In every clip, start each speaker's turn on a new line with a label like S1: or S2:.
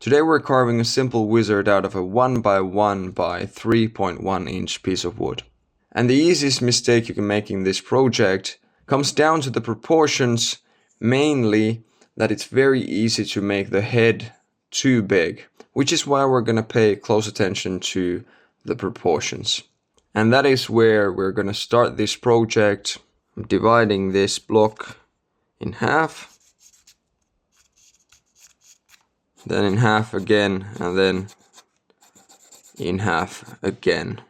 S1: Today we're carving a simple wizard out of a 1 by 1 by 3.1 inch piece of wood. And the easiest mistake you can make in this project comes down to the proportions, mainly that it's very easy to make the head too big, which is why we're going to pay close attention to the proportions. And that is where we're going to start this project. I'm dividing this block in half, then in half again, and then in half again.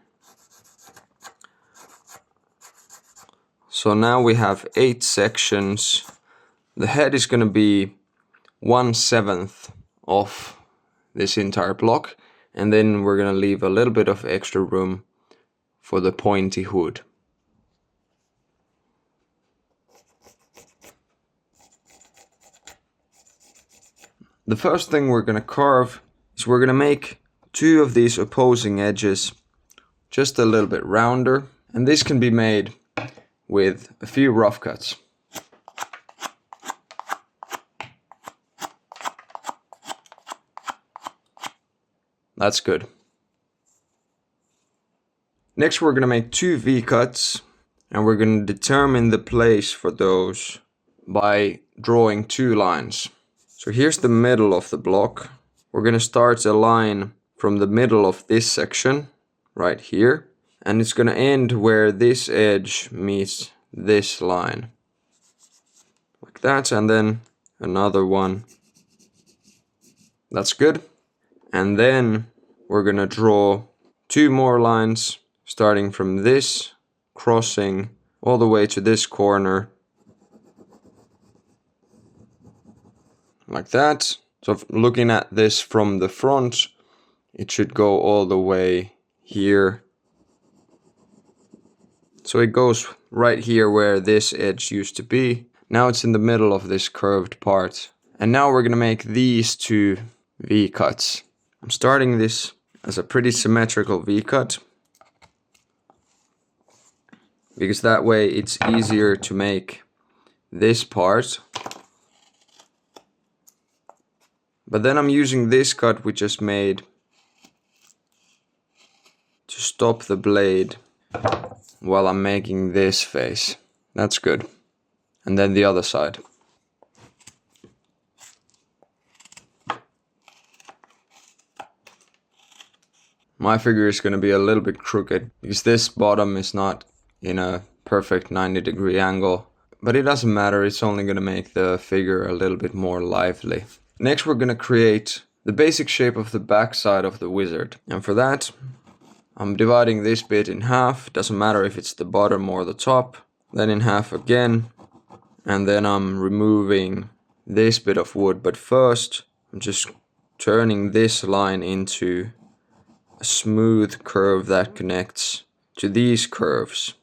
S1: So now we have 8 sections. The head is going to be 1/7 of this entire block, and then we're going to leave a little bit of extra room for the pointy hood. The first thing we're going to carve is we're going to make 2 of these opposing edges just a little bit rounder, and this can be made with a few rough cuts. That's good. Next we're going to make 2 V-cuts, and we're going to determine the place for those by drawing 2 lines. So here's the middle of the block. We're going to start a line from the middle of this section, right here, and it's going to end where this edge meets this line. Like that, and then another one. That's good. And then we're going to draw 2 more lines, starting from this, crossing all the way to this corner. Like that. So looking at this from the front, it should go all the way here. So it goes right here where this edge used to be. Now it's in the middle of this curved part. And now we're going to make these 2 V-cuts. I'm starting this as a pretty symmetrical V-cut, because that way it's easier to make this part. But then I'm using this cut we just made to stop the blade while I'm making this face. That's good. And then the other side. My figure is going to be a little bit crooked because this bottom is not in a perfect 90-degree angle. But it doesn't matter, it's only going to make the figure a little bit more lively. Next we're going to create the basic shape of the back side of the wizard. And for that, I'm dividing this bit in half. Doesn't matter if it's the bottom or the top. Then in half again. And then I'm removing this bit of wood. But first, I'm just turning this line into a smooth curve that connects to these curves.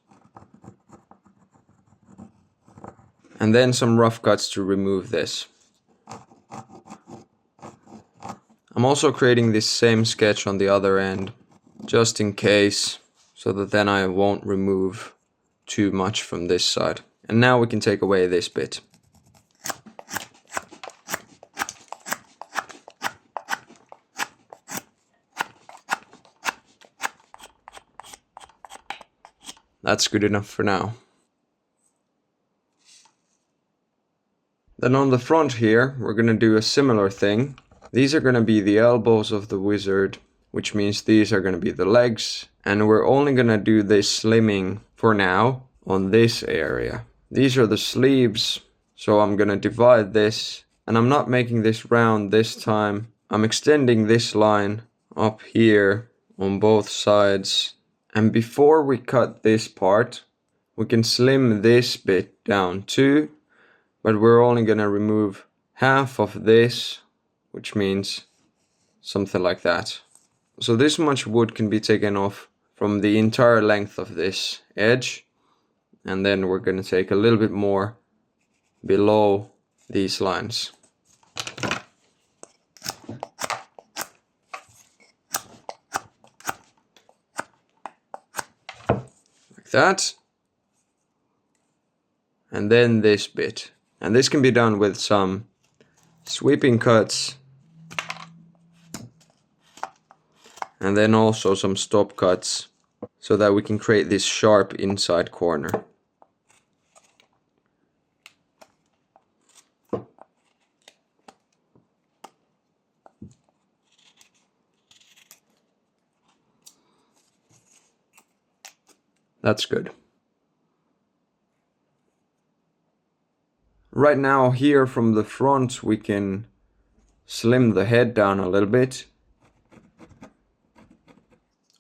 S1: And then some rough cuts to remove this. I'm also creating this same sketch on the other end, just in case, so that then I won't remove too much from this side. And now we can take away this bit. That's good enough for now. Then on the front here, we're going to do a similar thing. These are going to be the elbows of the wizard, which means these are going to be the legs. And we're only going to do this slimming for now on this area. These are the sleeves, so I'm going to divide this. And I'm not making this round this time. I'm extending this line up here on both sides. And before we cut this part, we can slim this bit down too. But we're only going to remove half of this, which means something like that. So this much wood can be taken off from the entire length of this edge. And then we're going to take a little bit more below these lines. Like that. And then this bit. And this can be done with some sweeping cuts and then also some stop cuts so that we can create this sharp inside corner. That's good. Right now here from the front we can slim the head down a little bit.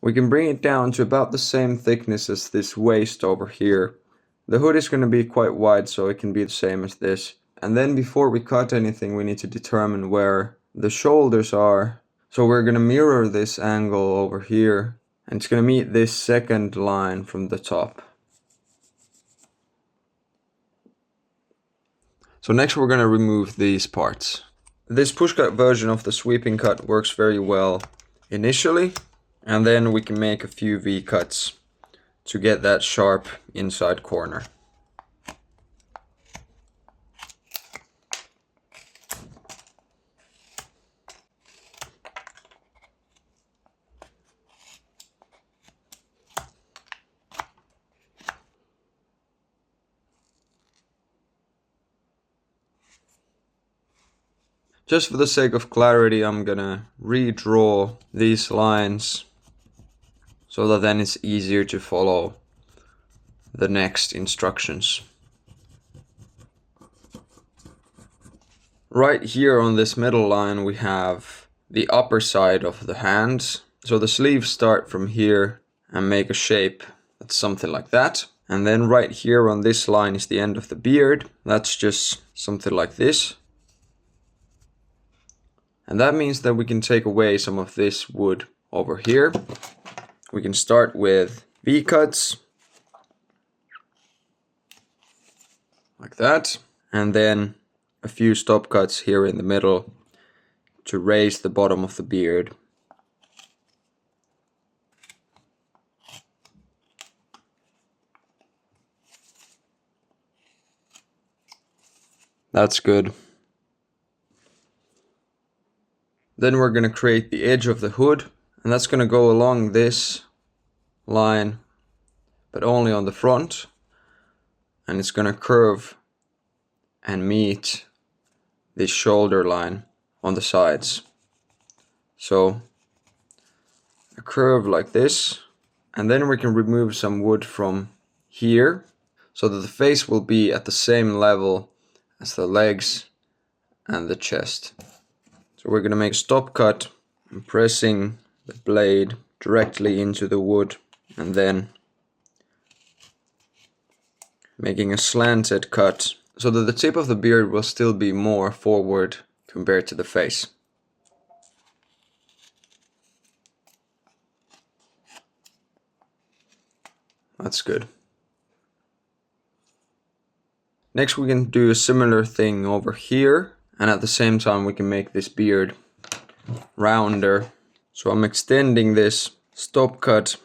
S1: We can bring it down to about the same thickness as this waist over here. The hood is going to be quite wide, so it can be the same as this. And then before we cut anything, we need to determine where the shoulders are. So we're going to mirror this angle over here, and it's going to meet this second line from the top. So next we're going to remove these parts. This push cut version of the sweeping cut works very well initially, and then we can make a few V cuts to get that sharp inside corner. Just for the sake of clarity, I'm gonna redraw these lines so that then it's easier to follow the next instructions. Right here on this middle line we have the upper side of the hands. So the sleeves start from here and make a shape that's something like that. And then right here on this line is the end of the beard. That's just something like this. And that means that we can take away some of this wood over here. We can start with V cuts, like that, and then a few stop cuts here in the middle to raise the bottom of the beard. That's good. Then we're going to create the edge of the hood, and that's going to go along this line, but only on the front, and it's going to curve and meet this shoulder line on the sides. So a curve like this, and then we can remove some wood from here so that the face will be at the same level as the legs and the chest. So we're going to make a stop cut and pressing the blade directly into the wood, and then making a slanted cut so that the tip of the beard will still be more forward compared to the face. That's good. Next we can do a similar thing over here, and at the same time we can make this beard rounder. So I'm extending this stop cut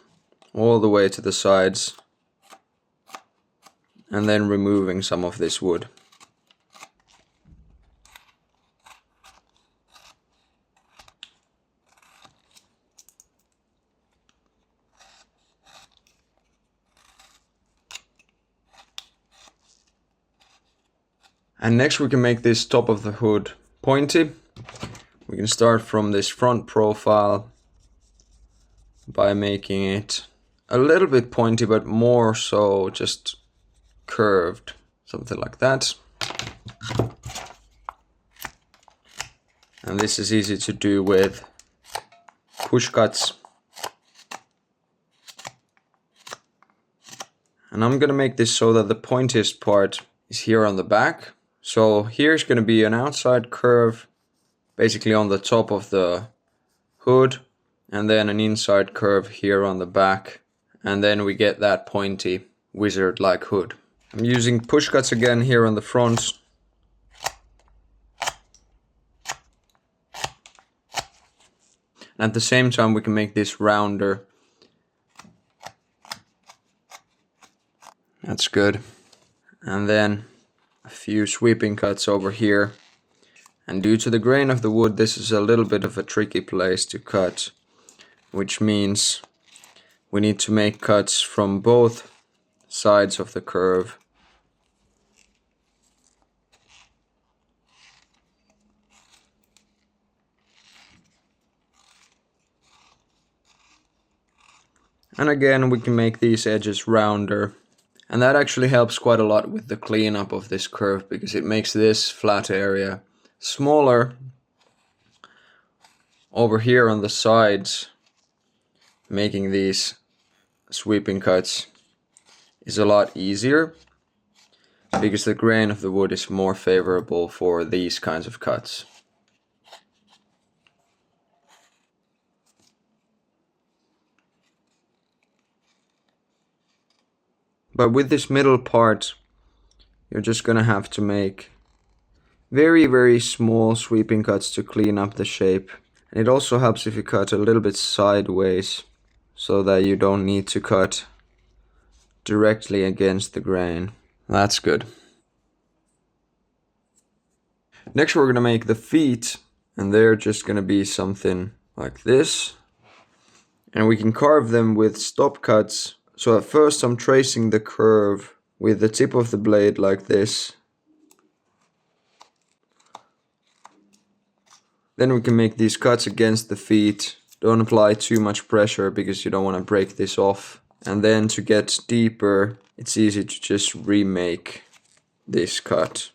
S1: all the way to the sides and then removing some of this wood. And next we can make this top of the hood pointy. We can start from this front profile by making it a little bit pointy, but more so just curved, something like that. And this is easy to do with push cuts. And I'm gonna make this so that the pointiest part is here on the back. So here's gonna be an outside curve, basically on the top of the hood, and then an inside curve here on the back, and then we get that pointy wizard-like hood. I'm using push cuts again here on the front. And at the same time we can make this rounder. That's good. And then a few sweeping cuts over here. And due to the grain of the wood, this is a little bit of a tricky place to cut. which means we need to make cuts from both sides of the curve. And again, we can make these edges rounder. And that actually helps quite a lot with the cleanup of this curve, because it makes this flat area smaller. Over here on the sides, making these sweeping cuts is a lot easier, because the grain of the wood is more favorable for these kinds of cuts. But with this middle part, you're just gonna have to make very, very small sweeping cuts to clean up the shape. And it also helps if you cut a little bit sideways, so that you don't need to cut directly against the grain. That's good. Next we're gonna make the feet, and they're just gonna be something like this. And we can carve them with stop cuts. So at first I'm tracing the curve with the tip of the blade like this. Then we can make these cuts against the feet. Don't apply too much pressure, because you don't want to break this off. And then to get deeper, it's easy to just remake this cut.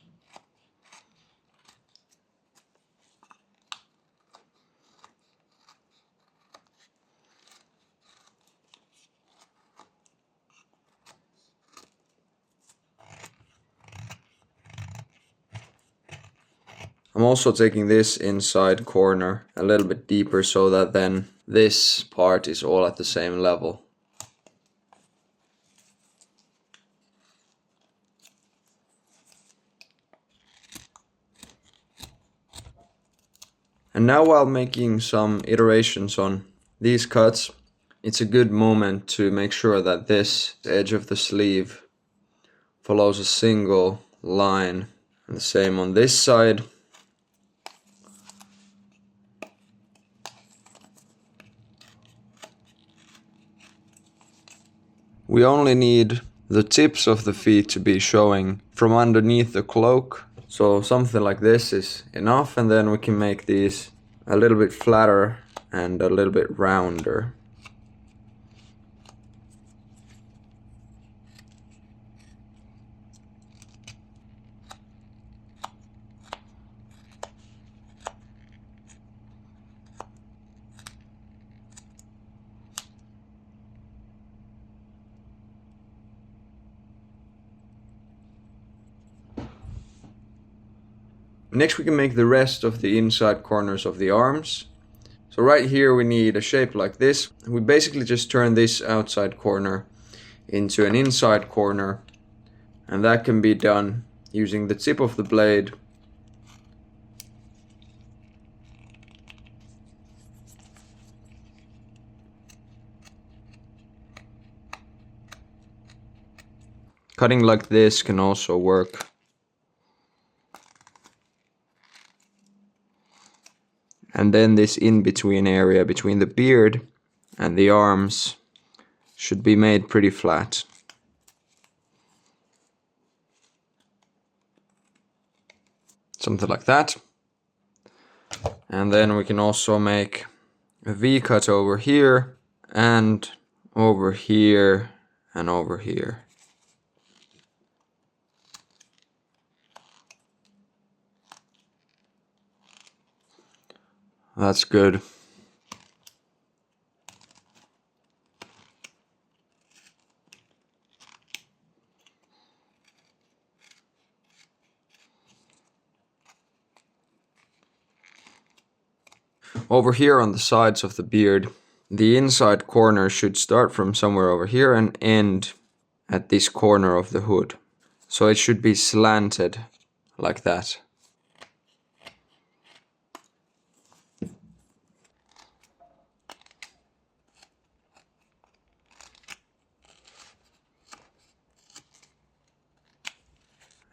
S1: I'm also taking this inside corner a little bit deeper, so that then this part is all at the same level. And now, while making some iterations on these cuts, it's a good moment to make sure that this edge of the sleeve follows a single line. And the same on this side. We only need the tips of the feet to be showing from underneath the cloak. So something like this is enough, and then we can make these a little bit flatter and a little bit rounder. Next we can make the rest of the inside corners of the arms. So right here we need a shape like this. We basically just turn this outside corner into an inside corner, and that can be done using the tip of the blade cutting like this can also work. And then this in-between area between the beard and the arms should be made pretty flat. Something like that. And then we can also make a V-cut over here and over here and over here. That's good. Over here on the sides of the beard, the inside corner should start from somewhere over here and end at this corner of the hood. So it should be slanted like that.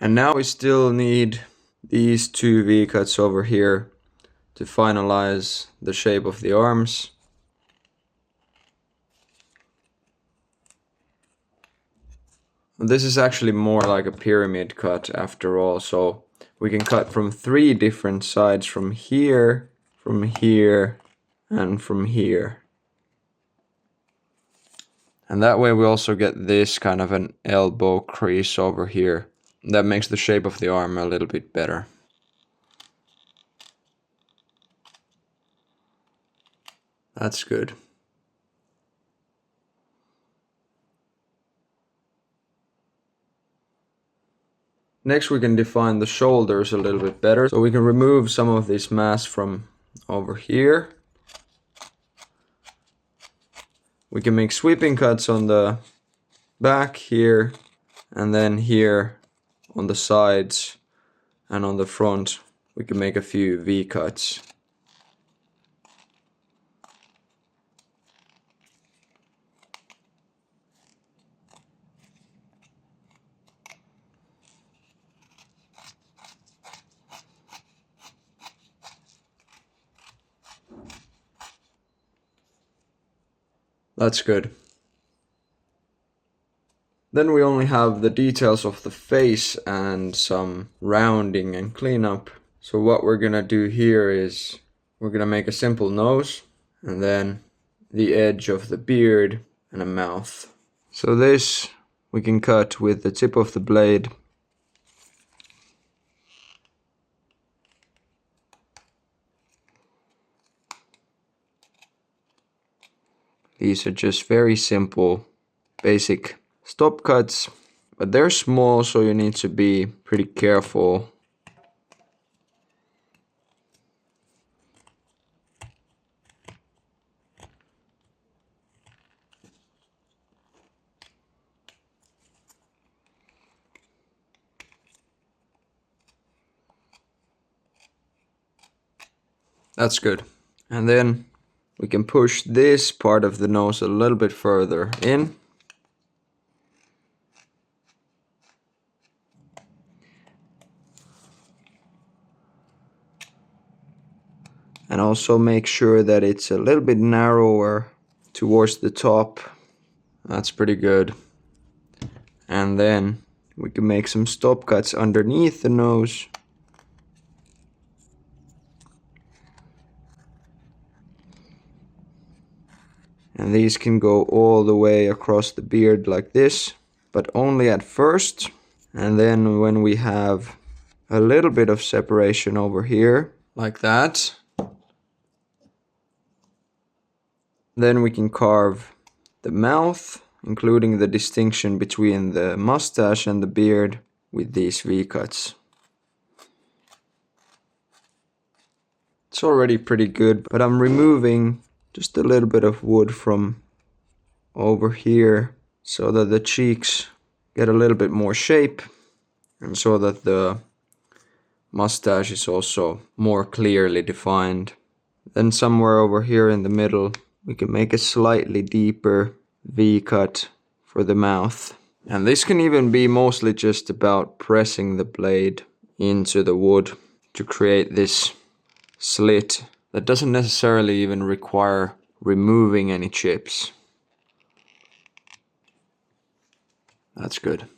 S1: And now we still need these two V-cuts over here to finalize the shape of the arms. This is actually more like a pyramid cut after all, so we can cut from 3 different sides, from here, and from here. And that way we also get this kind of an elbow crease over here. That makes the shape of the arm a little bit better. That's good. Next we can define the shoulders a little bit better. So we can remove some of this mass from over here. We can make sweeping cuts on the back here, and then here on the sides and on the front we can make a few V cuts. That's good. Then we only have the details of the face and some rounding and cleanup. So what we're gonna do here is we're gonna make a simple nose and then the edge of the beard and a mouth. So this we can cut with the tip of the blade. These are just very simple, basic stop cuts, but they're small, so you need to be pretty careful. That's good. And then we can push this part of the nose a little bit further in. And also make sure that it's a little bit narrower towards the top. That's pretty good. And then we can make some stop cuts underneath the nose. And these can go all the way across the beard like this, but only at first. And then when we have a little bit of separation over here, like that, then we can carve the mouth, including the distinction between the mustache and the beard, with these V-cuts. It's already pretty good, but I'm removing just a little bit of wood from over here so that the cheeks get a little bit more shape and so that the mustache is also more clearly defined. Then somewhere over here in the middle we can make a slightly deeper V-cut for the mouth. And this can even be mostly just about pressing the blade into the wood to create this slit that doesn't necessarily even require removing any chips. That's good.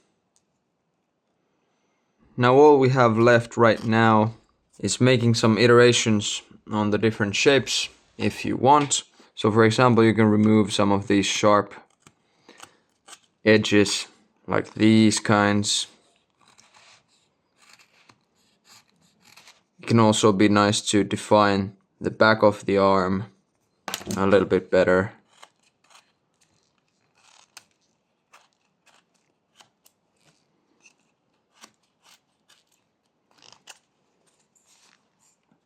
S1: Now all we have left right now is making some iterations on the different shapes if you want. So for example, you can remove some of these sharp edges like these kinds. It can also be nice to define the back of the arm a little bit better.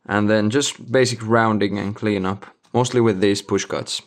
S1: And then just basic rounding and cleanup, mostly with these push cuts.